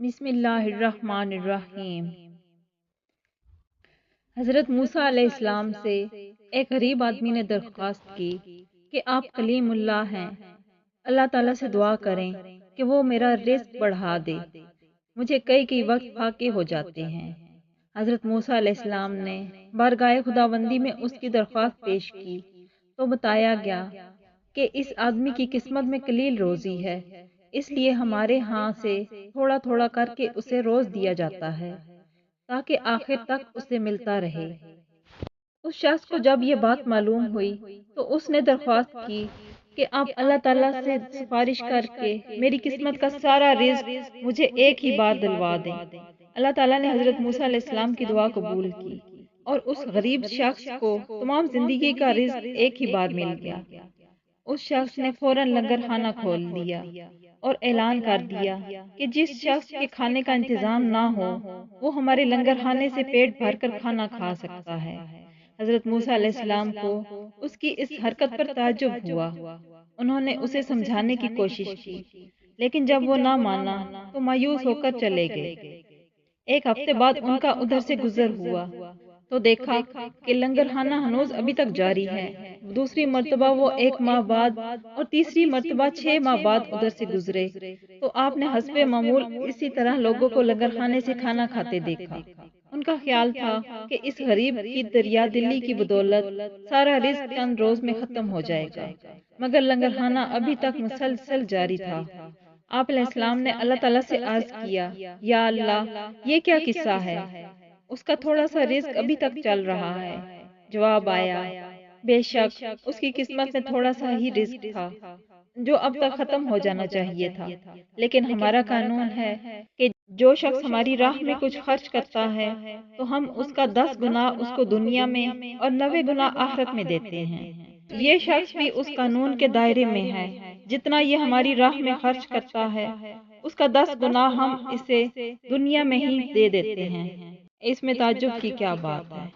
بسم اللہ الرحمن الرحیم۔ حضرت موسیٰ علیہ السلام سے ایک غریب آدمی نے درخواست کی کہ آپ کلیم اللہ ہیں، اللہ تعالیٰ سے دعا کریں کہ وہ میرا رزق بڑھا دے، مجھے کئی وقت پھاقے ہو جاتے ہیں۔ حضرت موسیٰ علیہ السلام نے بارگاہ خداوندی میں اس کی درخواست پیش کی تو بتایا گیا کہ اس آدمی کی قسمت میں قلیل روزی ہے، اس لیے ہمارے ہاں سے تھوڑا تھوڑا کر کے اسے روز دیا جاتا ہے تاکہ آخر تک اسے ملتا رہے۔ اس شخص کو جب یہ بات معلوم ہوئی تو اس نے درخواست کی کہ آپ اللہ تعالیٰ سے سفارش کر کے میری قسمت کا سارا رزق مجھے ایک ہی بار دلوا دیں۔ اللہ تعالیٰ نے حضرت موسیٰ علیہ السلام کی دعا قبول کی اور اس غریب شخص کو تمام زندگی کا رزق ایک ہی بار مل گیا۔ اس شخص نے فوراً لنگر خانہ کھول لیا اور اعلان کر دیا کہ جس شخص کے کھانے کا انتظام نہ ہو وہ ہمارے لنگر خانے سے پیٹ بھر کر کھانا کھا سکتا ہے۔ حضرت موسیٰ علیہ السلام کو اس کی اس حرکت پر تعجب ہوا۔ انہوں نے اسے سمجھانے کی کوشش کی لیکن جب وہ نہ مانا تو مایوس ہو کر چلے گئے۔ ایک ہفتے بعد ان کا ادھر سے گزر ہوا تو دیکھا کہ لنگر خانہ ہنوز ابھی تک جاری ہے۔ دوسری مرتبہ وہ 1 ماہ بعد اور تیسری مرتبہ 6 ماہ بعد ادھر سے گزرے تو آپ نے حسب معمول اسی طرح لوگوں کو لنگر خانے سے کھانا کھاتے دیکھا۔ ان کا خیال تھا کہ اس غریب کی دریا دلی کی بدولت سارا رزق چند روز میں ختم ہو جائے گا، مگر لنگر خانہ ابھی تک مسلسل جاری تھا۔ آپ علیہ السلام نے اللہ تعالیٰ سے عرض کیا، یا اللہ، یہ کیا قصہ ہے؟ اس کا تھوڑا سا رزق ابھی تک چل رہا ہے۔ جواب آیا، بے شک اس کی قسمت میں تھوڑا سا ہی رزق تھا جو اب تک ختم ہو جانا چاہیے تھا، لیکن ہمارا قانون ہے کہ جو شخص ہماری راہ میں کچھ خرچ کرتا ہے تو ہم اس کا 10 گنا اس کو دنیا میں اور 90 گنا آخرت میں دیتے ہیں۔ یہ شخص بھی اس قانون کے دائرے میں ہے، جتنا یہ ہماری راہ میں خرچ کرتا ہے اس کا 10 گنا ہم اسے دنیا میں ہی دے دیتے ہیں۔ اس میں تعجب کی کیا بات ہے؟